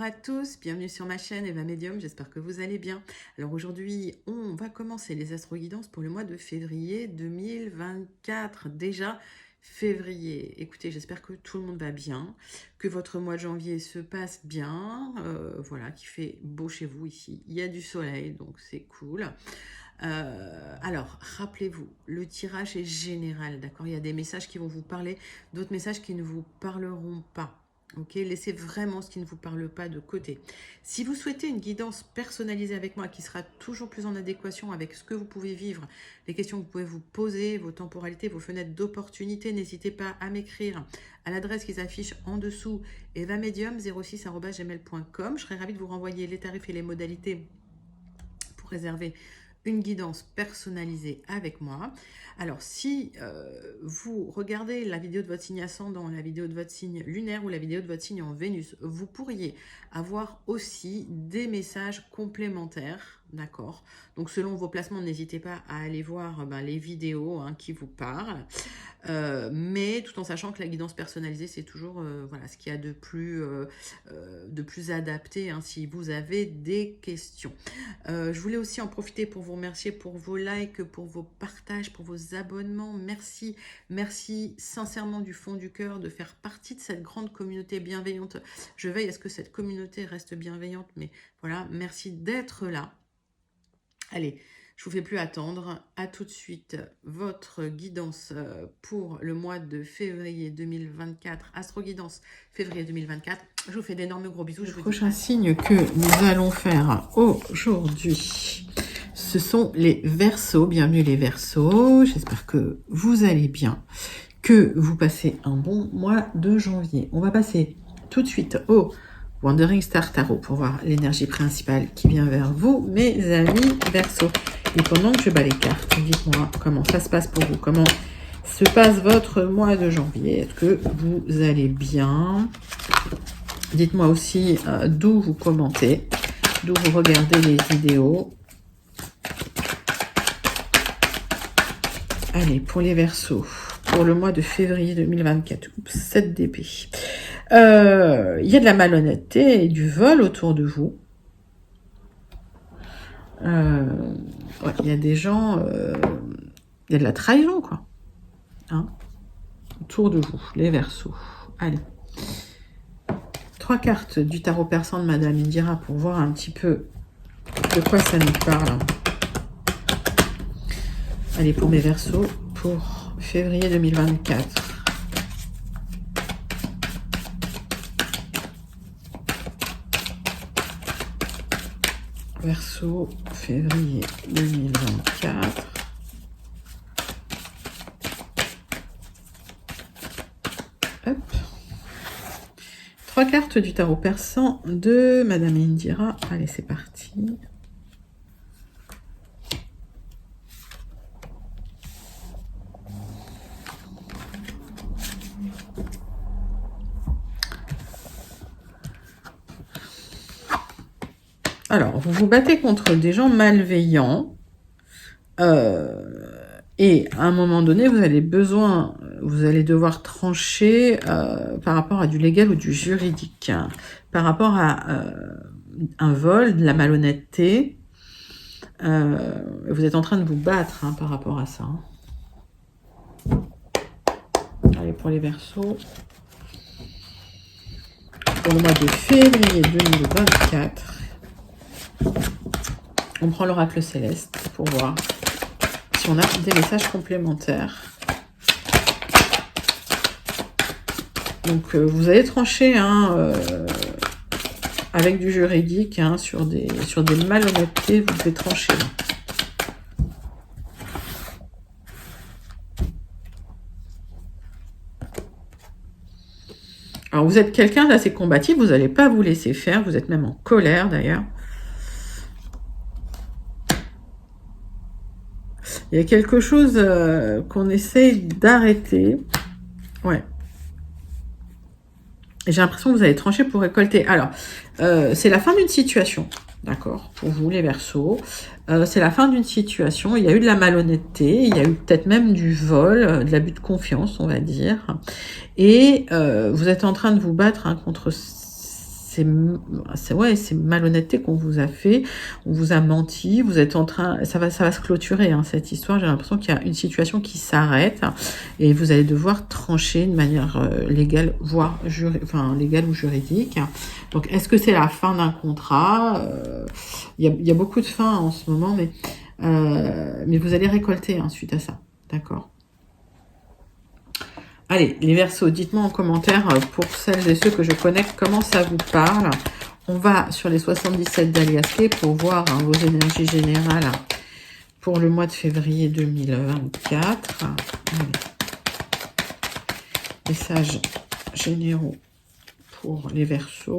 à tous, bienvenue sur ma chaîne Eva Medium, j'espère que vous allez bien. Alors aujourd'hui, on va commencer les astro-guidances pour le mois de février 2024. Déjà février, écoutez, j'espère que tout le monde va bien, que votre mois de janvier se passe bien, voilà, qu'il fait beau chez vous ici. Il y a du soleil, donc c'est cool. Alors, rappelez-vous, le tirage est général, d'accord? Il y a des messages qui vont vous parler, d'autres messages qui ne vous parleront pas. Ok, laissez vraiment ce qui ne vous parle pas de côté. Si vous souhaitez une guidance personnalisée avec moi qui sera toujours plus en adéquation avec ce que vous pouvez vivre, les questions que vous pouvez vous poser, vos temporalités, vos fenêtres d'opportunité, n'hésitez pas à m'écrire à l'adresse qui s'affiche en dessous, evamedium06@gmail.com. Je serai ravie de vous renvoyer les tarifs et les modalités pour réserver une guidance personnalisée avec moi. Alors, si vous regardez la vidéo de votre signe ascendant, la vidéo de votre signe lunaire ou la vidéo de votre signe en Vénus, vous pourriez avoir aussi des messages complémentaires, d'accord? Donc, selon vos placements, n'hésitez pas à aller voir les vidéos qui vous parlent, mais tout en sachant que la guidance personnalisée, c'est toujours voilà, ce qu'il y a de plus adapté si vous avez des questions. Je voulais aussi en profiter pour vous remercier pour vos likes, pour vos partages, pour vos abonnements. Merci, merci sincèrement du fond du cœur de faire partie de cette grande communauté bienveillante. Je veille à ce que cette communauté reste bienveillante, mais voilà, merci d'être là. Allez, je vous fais plus attendre. À tout de suite, votre guidance pour le mois de février 2024. Astro Guidance février 2024. Je vous fais d'énormes gros bisous. Le prochain signe que nous allons faire aujourd'hui, ce sont les Verseaux. Bienvenue les Verseaux. J'espère que vous allez bien, que vous passez un bon mois de janvier. On va passer tout de suite au Wandering Star Tarot pour voir l'énergie principale qui vient vers vous, mes amis Verseaux. Et pendant que je bats les cartes, dites-moi comment ça se passe pour vous, comment se passe votre mois de janvier. Est-ce que vous allez bien? Dites-moi aussi d'où vous commentez, d'où vous regardez les vidéos. Allez, pour les Verseaux, pour le mois de février 2024, 7 d'épée. Il y a de la malhonnêteté et du vol autour de vous. Ouais, il y a des gens, il y a de la trahison, quoi. Autour de vous, les Verseaux. Allez. 3 cartes du tarot persan de Madame Indira pour voir un petit peu de quoi ça nous parle. Allez, pour mes Verseaux, pour février 2024. Verseau, février 2024. Hop. 3 cartes du tarot persan de Madame Indira. Allez, c'est parti. Alors, vous vous battez contre des gens malveillants et à un moment donné, vous allez devoir trancher par rapport à du légal ou du juridique, par rapport à un vol, de la malhonnêteté. Vous êtes en train de vous battre par rapport à ça. Allez, pour les Verseaux, pour le mois de février 2024. On prend l'oracle céleste pour voir si on a des messages complémentaires. Donc, vous allez trancher avec du juridique sur des malhonnêtetés. Vous devez trancher. Alors, vous êtes quelqu'un d'assez combatif. Vous n'allez pas vous laisser faire. Vous êtes même en colère, d'ailleurs. Il y a quelque chose qu'on essaye d'arrêter. Ouais. J'ai l'impression que vous allez trancher pour récolter. Alors, c'est la fin d'une situation. D'accord? Pour vous, les Verseaux. C'est la fin d'une situation. Il y a eu de la malhonnêteté. Il y a eu peut-être même du vol, de l'abus de confiance, on va dire. Et vous êtes en train de vous battre contre ouais, c'est malhonnêteté qu'on vous a fait, on vous a menti, vous êtes en train, ça va se clôturer, hein, cette histoire. J'ai l'impression qu'il y a une situation qui s'arrête et vous allez devoir trancher de manière légale, voire légale ou juridique. Donc, est-ce que c'est la fin d'un contrat? Il y a beaucoup de fins en ce moment, mais vous allez récolter suite à ça, d'accord? Allez, les Verseaux, dites-moi en commentaire, pour celles et ceux que je connais, comment ça vous parle. On va sur les 77 d'Aliasqué pour voir vos énergies générales pour le mois de février 2024. Allez. Messages généraux pour les Verseaux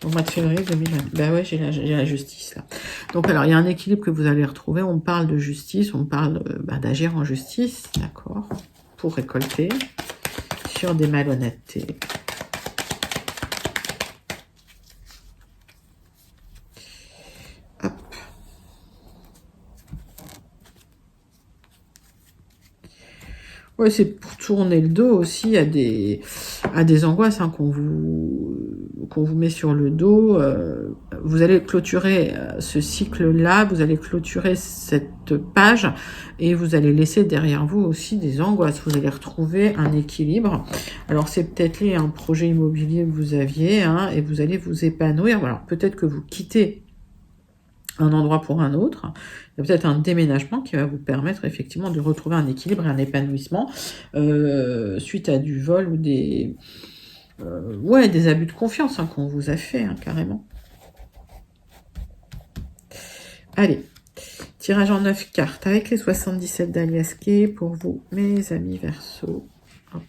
au mois de février 2020. Ben ouais, j'ai la justice là. Donc alors, il y a un équilibre que vous allez retrouver. On parle de justice, on parle d'agir en justice, d'accord, pour récolter sur des malhonnêtetés. Hop. Ouais, c'est pour tourner le dos aussi à des angoisses qu'on vous met sur le dos. Vous allez clôturer ce cycle-là, vous allez clôturer cette page et vous allez laisser derrière vous aussi des angoisses. Vous allez retrouver un équilibre. Alors, c'est peut-être lié à un projet immobilier que vous aviez et vous allez vous épanouir. Alors, peut-être que vous quittez un endroit pour un autre. Il y a peut-être un déménagement qui va vous permettre effectivement de retrouver un équilibre et un épanouissement suite à du vol ou des abus de confiance qu'on vous a fait carrément. Allez, tirage en 9 cartes avec les 77 d'Aliasqué pour vous, mes amis Verseaux. Hop.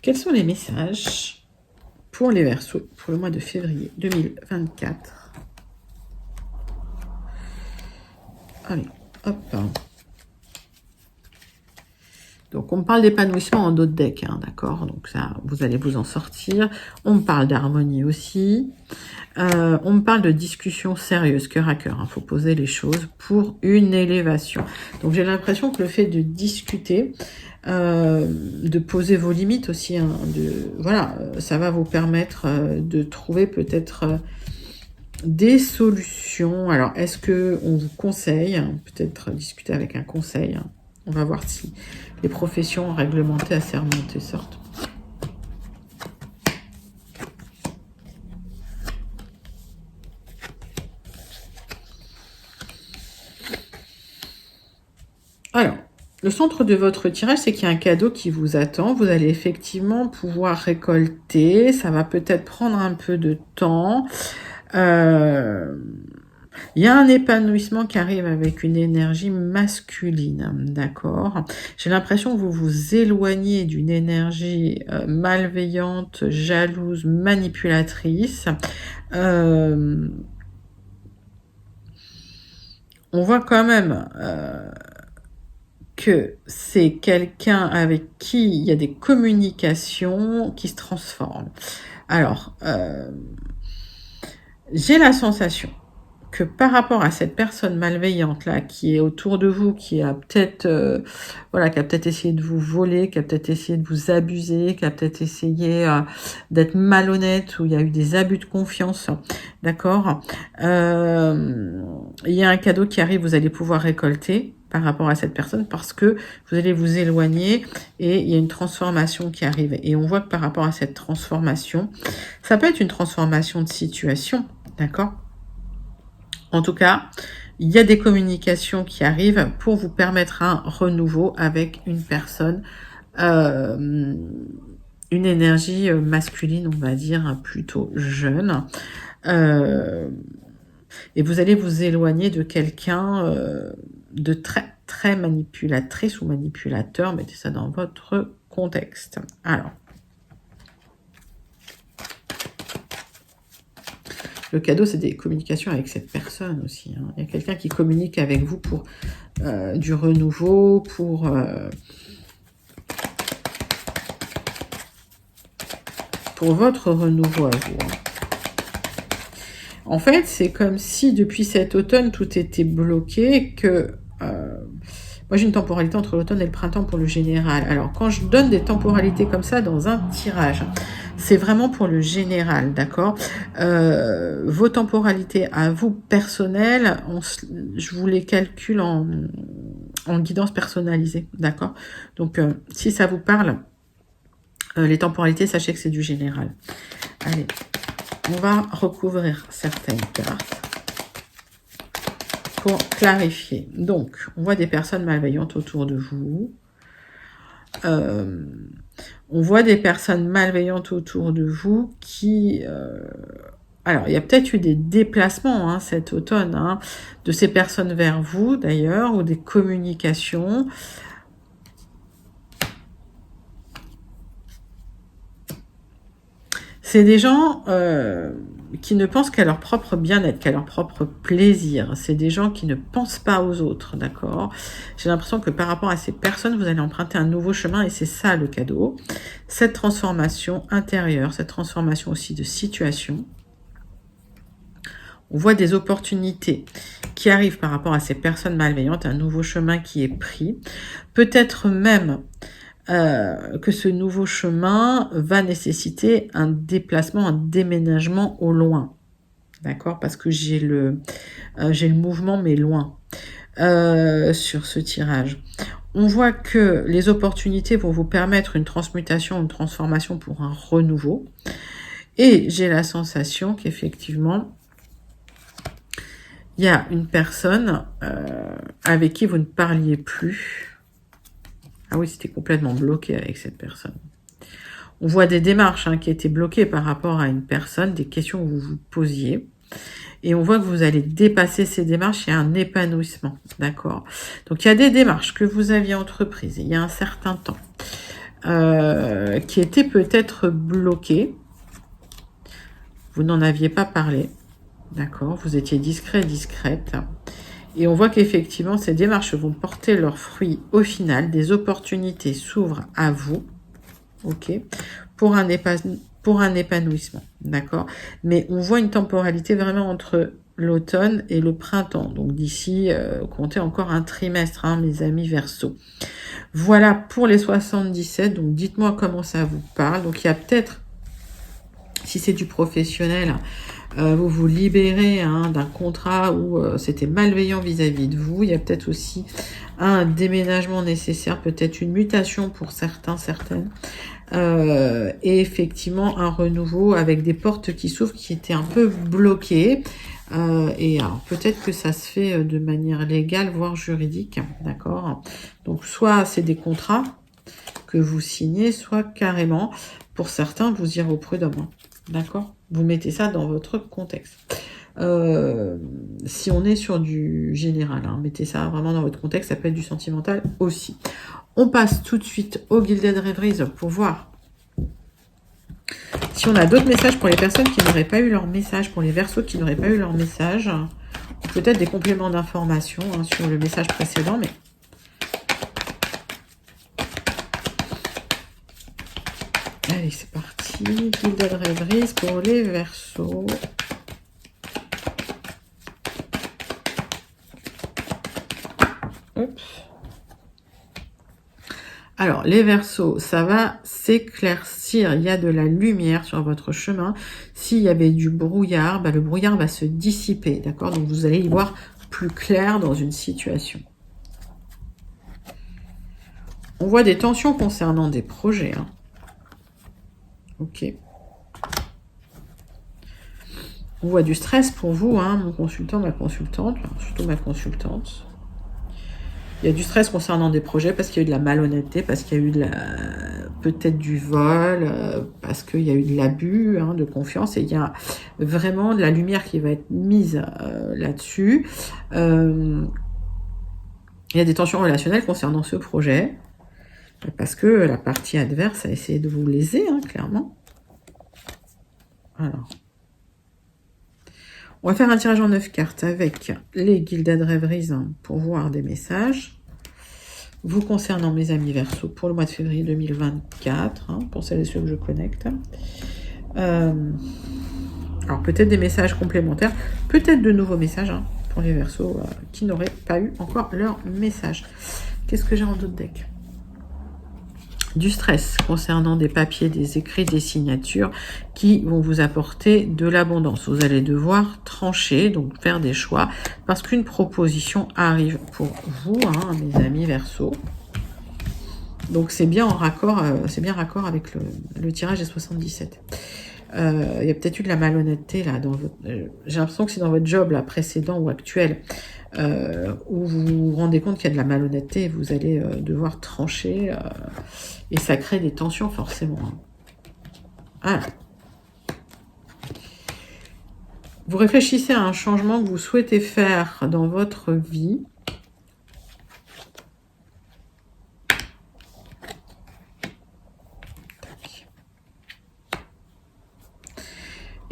Quels sont les messages pour les Verseaux pour le mois de février 2024? Allez, hop. Donc, on me parle d'épanouissement en d'autres decks, d'accord? Donc, ça, vous allez vous en sortir. On me parle d'harmonie aussi. On me parle de discussion sérieuse, cœur à cœur. Il faut poser les choses pour une élévation. Donc, j'ai l'impression que le fait de discuter, de poser vos limites aussi, ça va vous permettre de trouver peut-être des solutions. Alors, est-ce qu'on vous conseille, peut-être discuter avec un conseil, on va voir si les professions réglementées, assermentées sortent. Alors, le centre de votre tirage, c'est qu'il y a un cadeau qui vous attend. Vous allez effectivement pouvoir récolter. Ça va peut-être prendre un peu de temps. Il y a un épanouissement qui arrive avec une énergie masculine, d'accord? J'ai l'impression que vous vous éloignez d'une énergie malveillante, jalouse, manipulatrice. On voit quand même que c'est quelqu'un avec qui il y a des communications qui se transforment. Alors, j'ai la sensation que par rapport à cette personne malveillante là qui est autour de vous, qui a peut-être essayé de vous voler, qui a peut-être essayé de vous abuser, qui a peut-être essayé d'être malhonnête, où il y a eu des abus de confiance, d'accord, il y a un cadeau qui arrive, vous allez pouvoir récolter par rapport à cette personne parce que vous allez vous éloigner et il y a une transformation qui arrive. Et on voit que par rapport à cette transformation, ça peut être une transformation de situation, d'accord? En tout cas, il y a des communications qui arrivent pour vous permettre un renouveau avec une personne, une énergie masculine, on va dire, plutôt jeune. Et vous allez vous éloigner de quelqu'un de très, très manipulatrice ou manipulateur. Mettez ça dans votre contexte. Alors, le cadeau, c'est des communications avec cette personne aussi. Il y a quelqu'un qui communique avec vous pour du renouveau, pour votre renouveau à vous. En fait, c'est comme si depuis cet automne, tout était bloqué, que... moi, j'ai une temporalité entre l'automne et le printemps pour le général. Alors, quand je donne des temporalités comme ça dans un tirage, c'est vraiment pour le général, d'accord? Vos temporalités à vous personnelles, je vous les calcule en guidance personnalisée, d'accord? Donc, si ça vous parle, les temporalités, sachez que c'est du général. Allez, on va recouvrir certaines cartes pour clarifier. Donc, on voit des personnes malveillantes autour de vous. On voit des personnes malveillantes autour de vous qui... alors, il y a peut-être eu des déplacements hein, cet automne, hein, de ces personnes vers vous d'ailleurs, ou des communications. C'est des gens qui ne pensent qu'à leur propre bien-être, qu'à leur propre plaisir. C'est des gens qui ne pensent pas aux autres, d'accord? J'ai l'impression que par rapport à ces personnes, vous allez emprunter un nouveau chemin et c'est ça le cadeau. Cette transformation intérieure, cette transformation aussi de situation. On voit des opportunités qui arrivent par rapport à ces personnes malveillantes, un nouveau chemin qui est pris. Peut-être même que ce nouveau chemin va nécessiter un déplacement, un déménagement au loin. D'accord? Parce que j'ai le mouvement, mais loin, sur ce tirage. On voit que les opportunités vont vous permettre une transmutation, une transformation pour un renouveau. Et j'ai la sensation qu'effectivement, il y a une personne avec qui vous ne parliez plus. Ah oui, c'était complètement bloqué avec cette personne. On voit des démarches hein, qui étaient bloquées par rapport à une personne, des questions que vous vous posiez. Et on voit que vous allez dépasser ces démarches, il y a un épanouissement, d'accord? Donc, il y a des démarches que vous aviez entreprises il y a un certain temps, qui étaient peut-être bloquées. Vous n'en aviez pas parlé, d'accord? Vous étiez discret, discrète. Et on voit qu'effectivement, ces démarches vont porter leurs fruits au final. Des opportunités s'ouvrent à vous, ok, pour un épanouissement, d'accord? Mais on voit une temporalité vraiment entre l'automne et le printemps. Donc d'ici, comptez encore un trimestre, hein, mes amis Verseau. Voilà pour les 77. Donc dites-moi comment ça vous parle. Donc il y a peut-être, si c'est du professionnel, vous vous libérez hein, d'un contrat où c'était malveillant vis-à-vis de vous. Il y a peut-être aussi un déménagement nécessaire, peut-être une mutation pour certains, certaines. Et effectivement, un renouveau avec des portes qui s'ouvrent qui étaient un peu bloquées. Et alors, peut-être que ça se fait de manière légale, voire juridique. D'accord? Donc, soit c'est des contrats que vous signez, soit carrément, pour certains, vous irez au prud'homme. D'accord? Vous mettez ça dans votre contexte. Si on est sur du général, hein, mettez ça vraiment dans votre contexte, ça peut être du sentimental aussi. On passe tout de suite au Gilded Rêveries pour voir si on a d'autres messages pour les personnes qui n'auraient pas eu leur message, pour les Verseaux qui n'auraient pas eu leur message, peut-être des compléments d'information hein, sur le message précédent, mais... Allez, c'est parti. Gilded Rêveries pour les Verseaux. Oups. Alors, les Verseaux, ça va s'éclaircir. Il y a de la lumière sur votre chemin. S'il y avait du brouillard, bah, le brouillard va se dissiper. D'accord? Donc, vous allez y voir plus clair dans une situation. On voit des tensions concernant des projets. Hein. Ok. On voit du stress pour vous, hein, mon consultant, ma consultante. Surtout ma consultante. Il y a du stress concernant des projets parce qu'il y a eu de la malhonnêteté, parce qu'il y a eu peut-être du vol, parce qu'il y a eu de l'abus hein, de confiance. Et il y a vraiment de la lumière qui va être mise là-dessus. Il y a des tensions relationnelles concernant ce projet. Parce que la partie adverse a essayé de vous léser, hein, clairement. Alors. On va faire un tirage en 9 cartes avec les Gilded Rêveries pour voir des messages. Vous concernant mes amis Verseaux pour le mois de février 2024, hein, pour celles et ceux que je connecte. Alors peut-être des messages complémentaires, peut-être de nouveaux messages hein, pour les Verseaux qui n'auraient pas eu encore leur message. Qu'est-ce que j'ai en d'autres decks? Du stress concernant des papiers, des écrits, des signatures qui vont vous apporter de l'abondance. Vous allez devoir trancher, donc faire des choix, parce qu'une proposition arrive pour vous, hein, mes amis Verseaux. Donc c'est bien en raccord, raccord avec le tirage des 77. Il y a peut-être eu de la malhonnêteté là. J'ai l'impression que c'est dans votre job là, précédent ou actuel. Où vous vous rendez compte qu'il y a de la malhonnêteté et vous allez devoir trancher et ça crée des tensions forcément. Voilà. Vous réfléchissez à un changement que vous souhaitez faire dans votre vie.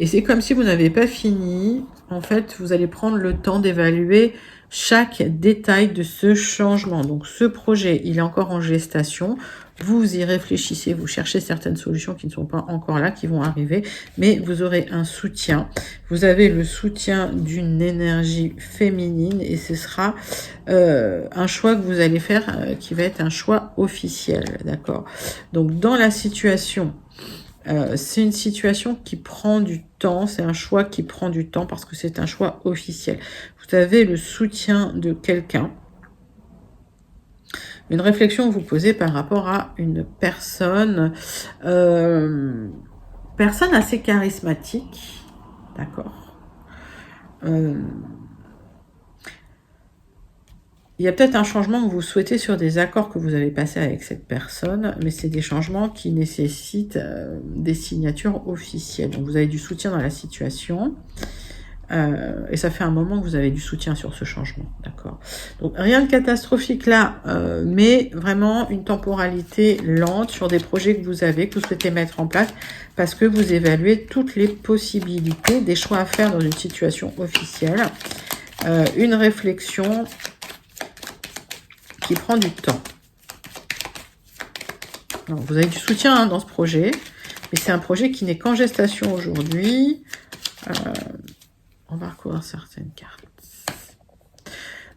Et c'est comme si vous n'avez pas fini. En fait, vous allez prendre le temps d'évaluer chaque détail de ce changement. Donc, ce projet, il est encore en gestation. Vous y réfléchissez, vous cherchez certaines solutions qui ne sont pas encore là, qui vont arriver. Mais vous aurez un soutien. Vous avez le soutien d'une énergie féminine et ce sera un choix que vous allez faire qui va être un choix officiel. D'accord? Donc, dans la situation... c'est une situation qui prend du temps, c'est un choix qui prend du temps parce que c'est un choix officiel. Vous avez le soutien de quelqu'un, une réflexion que vous posez par rapport à une personne, personne assez charismatique, d'accord. Il y a peut-être un changement que vous souhaitez sur des accords que vous avez passés avec cette personne, mais c'est des changements qui nécessitent des signatures officielles. Donc vous avez du soutien dans la situation, et ça fait un moment que vous avez du soutien sur ce changement, d'accord. Donc rien de catastrophique là, mais vraiment une temporalité lente sur des projets que vous avez, que vous souhaitez mettre en place, parce que vous évaluez toutes les possibilités, des choix à faire dans une situation officielle, une réflexion qui prend du temps. Alors, vous avez du soutien hein, dans ce projet, mais c'est un projet qui n'est qu'en gestation aujourd'hui. On va recouvrir certaines cartes.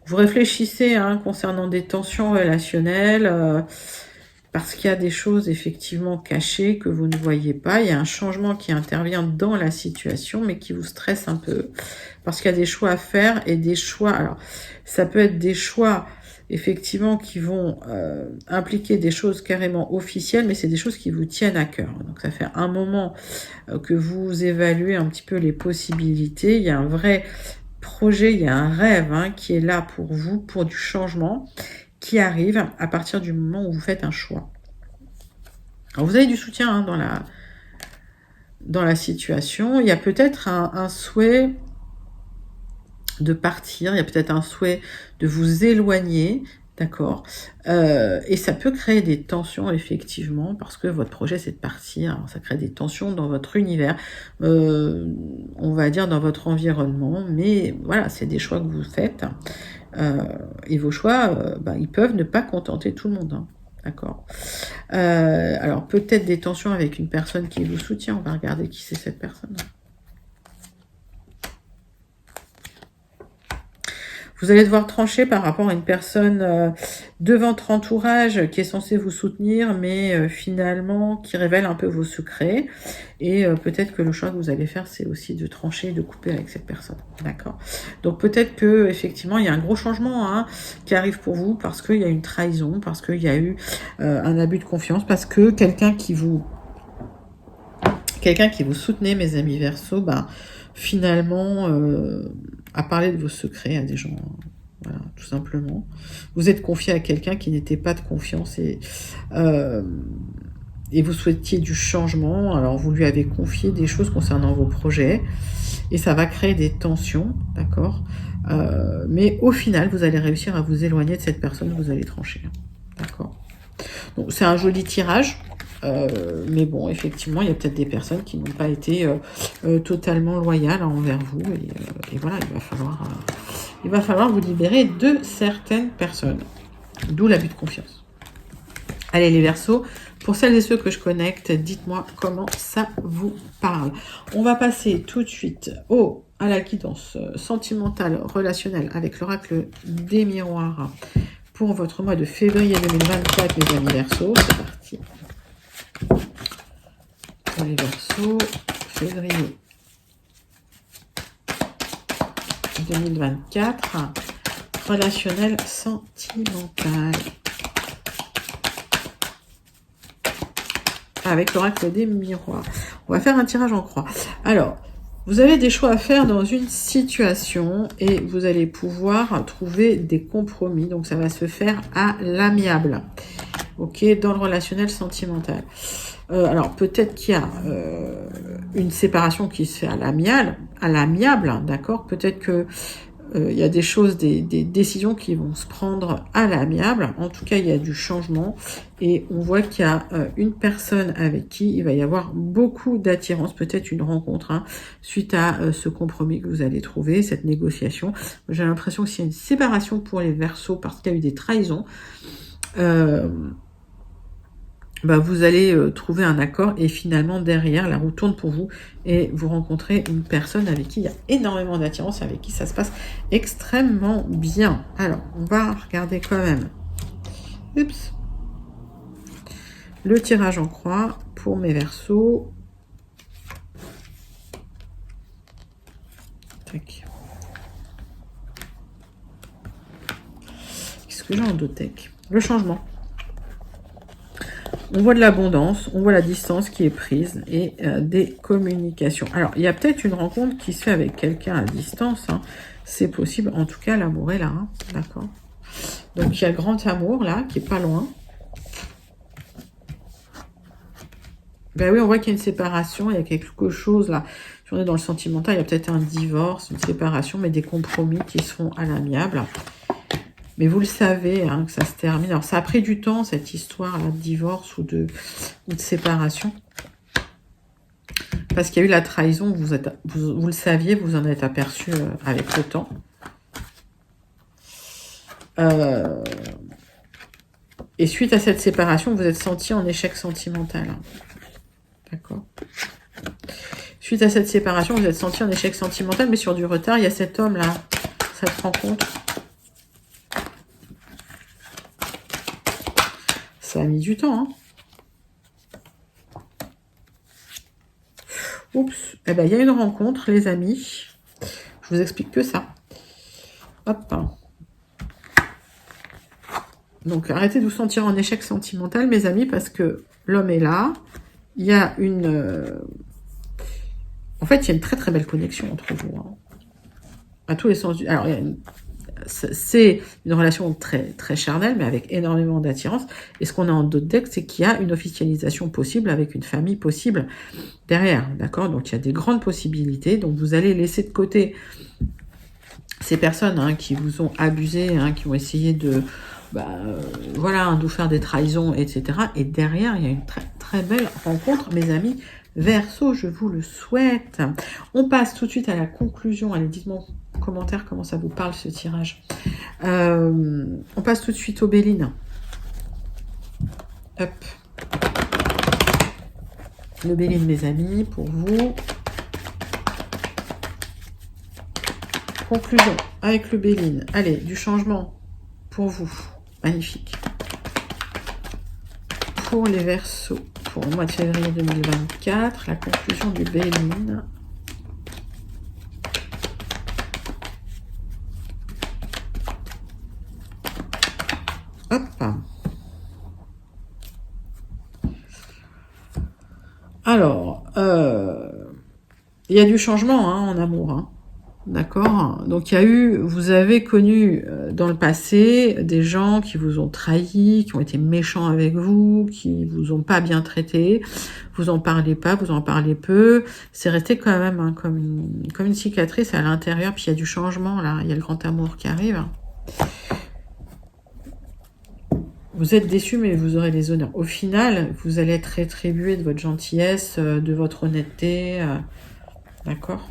Vous réfléchissez hein, concernant des tensions relationnelles, parce qu'il y a des choses effectivement cachées que vous ne voyez pas. Il y a un changement qui intervient dans la situation, mais qui vous stresse un peu, parce qu'il y a des choix à faire et des choix... Alors, ça peut être des choix... effectivement, qui vont impliquer des choses carrément officielles, mais c'est des choses qui vous tiennent à cœur. Donc, ça fait un moment que vous évaluez un petit peu les possibilités. Il y a un vrai projet, il y a un rêve hein, qui est là pour vous, pour du changement, qui arrive à partir du moment où vous faites un choix. Alors, vous avez du soutien hein, dans la situation. Il y a peut-être un souhait de partir, il y a peut-être un souhait de vous éloigner, d'accord, et ça peut créer des tensions effectivement, parce que votre projet c'est de partir. Alors, ça crée des tensions dans votre univers, on va dire dans votre environnement, mais voilà, c'est des choix que vous faites, et vos choix, ils peuvent ne pas contenter tout le monde, hein, d'accord. Alors peut-être des tensions avec une personne qui vous soutient, on va regarder qui c'est cette personne. Vous allez devoir trancher par rapport à une personne de votre entourage qui est censée vous soutenir, mais finalement qui révèle un peu vos secrets. Et peut-être que le choix que vous allez faire, c'est aussi de trancher, de couper avec cette personne. D'accord. Donc peut-être que effectivement il y a un gros changement hein, qui arrive pour vous, parce qu'il y a une trahison, parce qu'il y a eu un abus de confiance, parce que quelqu'un qui vous soutenait, mes amis Verseaux, finalement... à parler de vos secrets à des gens, voilà, tout simplement. Vous êtes confié à quelqu'un qui n'était pas de confiance et vous souhaitiez du changement. Alors, vous lui avez confié des choses concernant vos projets et ça va créer des tensions, d'accord. Mais au final, vous allez réussir à vous éloigner de cette personne, vous allez trancher, d'accord. Donc, c'est un joli tirage. Mais bon, effectivement, il y a peut-être des personnes qui n'ont pas été totalement loyales envers vous. Et voilà, il va falloir vous libérer de certaines personnes. D'où l'abus de confiance. Allez, les Verseaux, Pour celles et ceux que je connecte, dites-moi comment ça vous parle. On va passer tout de suite à la guidance sentimentale, relationnelle avec l'oracle des miroirs pour votre mois de février 2024, mes amis Verseaux. C'est parti. Pour les Verseaux, février 2024, relationnel sentimental. Avec l'oracle des miroirs. On va faire un tirage en croix. Alors, vous avez des choix à faire dans une situation et vous allez pouvoir trouver des compromis. Donc, ça va se faire à l'amiable. Ok, dans le relationnel sentimental. Alors, peut-être qu'il y a une séparation qui se fait à l'amiable, d'accord. Peut-être que il y a des choses, des décisions qui vont se prendre à l'amiable. En tout cas, il y a du changement. Et on voit qu'il y a une personne avec qui il va y avoir beaucoup d'attirance, peut-être une rencontre, hein, suite à ce compromis que vous allez trouver, cette négociation. J'ai l'impression que s'il y a une séparation pour les Verseaux parce qu'il y a eu des trahisons, vous allez trouver un accord et finalement derrière la roue tourne pour vous et vous rencontrez une personne avec qui il y a énormément d'attirance, avec qui ça se passe extrêmement bien. Alors, on va regarder quand même. Oups. Le tirage en croix pour mes Verseaux. Tac. Qu'est-ce que j'ai en Dotec? Le changement. On voit de l'abondance, on voit la distance qui est prise et des communications. Alors, il y a peut-être une rencontre qui se fait avec quelqu'un à distance. Hein. C'est possible. En tout cas, l'amour est là. Hein. D'accord. Donc, il y a grand amour là, qui est pas loin. Ben oui, on voit qu'il y a une séparation. Il y a quelque chose là. Si on est dans le sentimental, il y a peut-être un divorce, une séparation, mais des compromis qui se font à l'amiable. Mais vous le savez, hein, que ça se termine. Alors, ça a pris du temps, cette histoire-là de divorce ou de séparation. Parce qu'il y a eu la trahison, vous le saviez, vous en êtes aperçu avec le temps. Et suite à cette séparation, vous êtes senti en échec sentimental. D'accord. Suite à cette séparation, vous êtes senti en échec sentimental, mais sur du retard. Il y a cet homme-là, cette rencontre. Ça a mis du temps, hein. Oups. Eh bien, il y a une rencontre, les amis. Je vous explique que ça. Hop. Donc, arrêtez de vous sentir en échec sentimental, mes amis, parce que l'homme est là. Il y a une... En fait, il y a une très, très belle connexion entre vous. Hein. À tous les sens du... Alors, il y a une... C'est une relation très, très charnelle, mais avec énormément d'attirance. Et ce qu'on a en d'autres decks, c'est qu'il y a une officialisation possible avec une famille possible derrière. D'accord? Donc, il y a des grandes possibilités. Donc, vous allez laisser de côté ces personnes hein, qui vous ont abusé, hein, qui ont essayé de... voilà, de vous faire des trahisons, etc. Et derrière, il y a une très, très belle rencontre, mes amis Verseau, je vous le souhaite. On passe tout de suite à la conclusion. Allez, dites-moi en commentaire comment ça vous parle ce tirage. On passe tout de suite au Béline. Hop. Le Béline, mes amis, pour vous. Conclusion avec le Béline. Allez, du changement pour vous. Magnifique. Pour les Verseaux, pour le mois de février 2024, la conclusion du Béline. Hop. Alors, il y a du changement hein, en amour. Hein. D'accord? Donc, vous avez connu dans le passé des gens qui vous ont trahi, qui ont été méchants avec vous, qui vous ont pas bien traité. Vous en parlez pas, vous en parlez peu. C'est resté quand même hein, comme une cicatrice à l'intérieur. Puis, il y a du changement, là. Il y a le grand amour qui arrive. Vous êtes déçus, mais vous aurez les honneurs. Au final, vous allez être rétribué de votre gentillesse, de votre honnêteté. D'accord?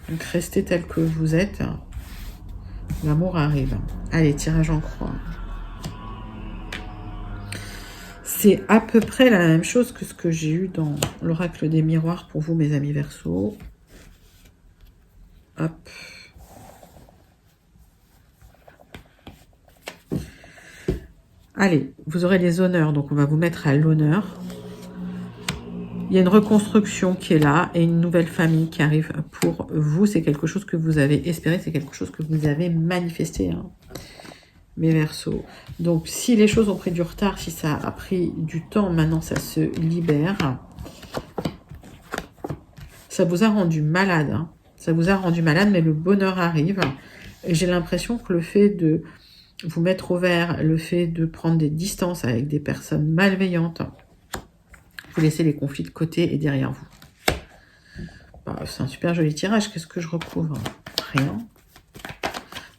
Donc, restez tel que vous êtes. L'amour arrive. Allez, tirage en croix. C'est à peu près la même chose que ce que j'ai eu dans l'oracle des miroirs pour vous, mes amis Verseaux. Hop. Allez, vous aurez les honneurs, donc on va vous mettre à l'honneur. Il y a une reconstruction qui est là et une nouvelle famille qui arrive pour vous. C'est quelque chose que vous avez espéré, c'est quelque chose que vous avez manifesté, hein, mes Verseaux. Donc, si les choses ont pris du retard, si ça a pris du temps, maintenant ça se libère. Ça vous a rendu malade, hein. Ça vous a rendu malade, mais le bonheur arrive. Et j'ai l'impression que le fait de vous mettre au vert, le fait de prendre des distances avec des personnes malveillantes, vous laissez les conflits de côté et derrière vous. Bah, c'est un super joli tirage. Qu'est-ce que je recouvre? Rien.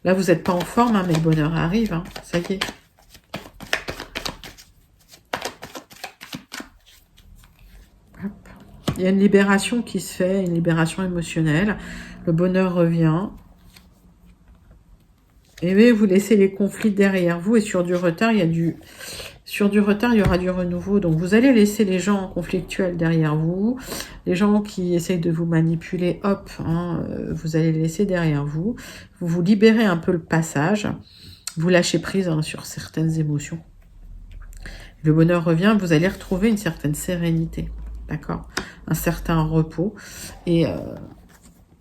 Là, vous n'êtes pas en forme, hein, mais le bonheur arrive. Hein. Ça y est. Hop. Il y a une libération qui se fait, une libération émotionnelle. Le bonheur revient. Et oui, vous laissez les conflits derrière vous. Et sur du retard, il y a du... Sur du retard, il y aura du renouveau. Donc, vous allez laisser les gens conflictuels derrière vous. Les gens qui essayent de vous manipuler, hop, hein, vous allez les laisser derrière vous. Vous vous libérez un peu le passage. Vous lâchez prise, hein, sur certaines émotions. Le bonheur revient. Vous allez retrouver une certaine sérénité. D'accord? Un certain repos. Et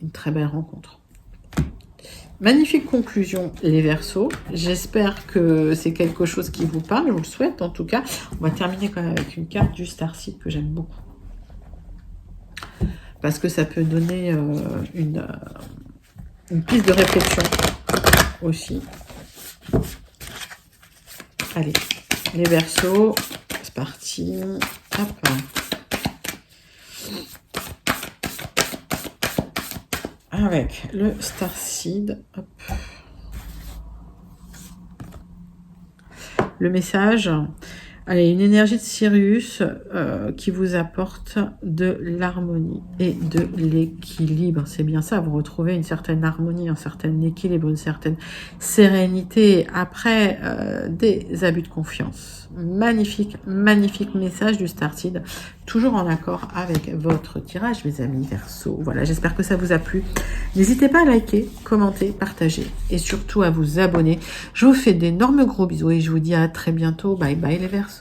une très belle rencontre. Magnifique conclusion, les Verseaux. J'espère que c'est quelque chose qui vous parle. Je vous le souhaite, en tout cas. On va terminer quand même avec une carte du Starseed que j'aime beaucoup. Parce que ça peut donner une piste de réflexion aussi. Allez, les Verseaux, c'est parti. Hop. Avec le Starseed. Hop. Le message. Allez, une énergie de Sirius qui vous apporte de l'harmonie et de l'équilibre. C'est bien ça, vous retrouvez une certaine harmonie, un certain équilibre, une certaine sérénité après des abus de confiance. Magnifique, magnifique message du Starseed, toujours en accord avec votre tirage, mes amis Verseaux. Voilà, j'espère que ça vous a plu. N'hésitez pas à liker, commenter, partager et surtout à vous abonner. Je vous fais d'énormes gros bisous et je vous dis à très bientôt. Bye bye les Verseaux.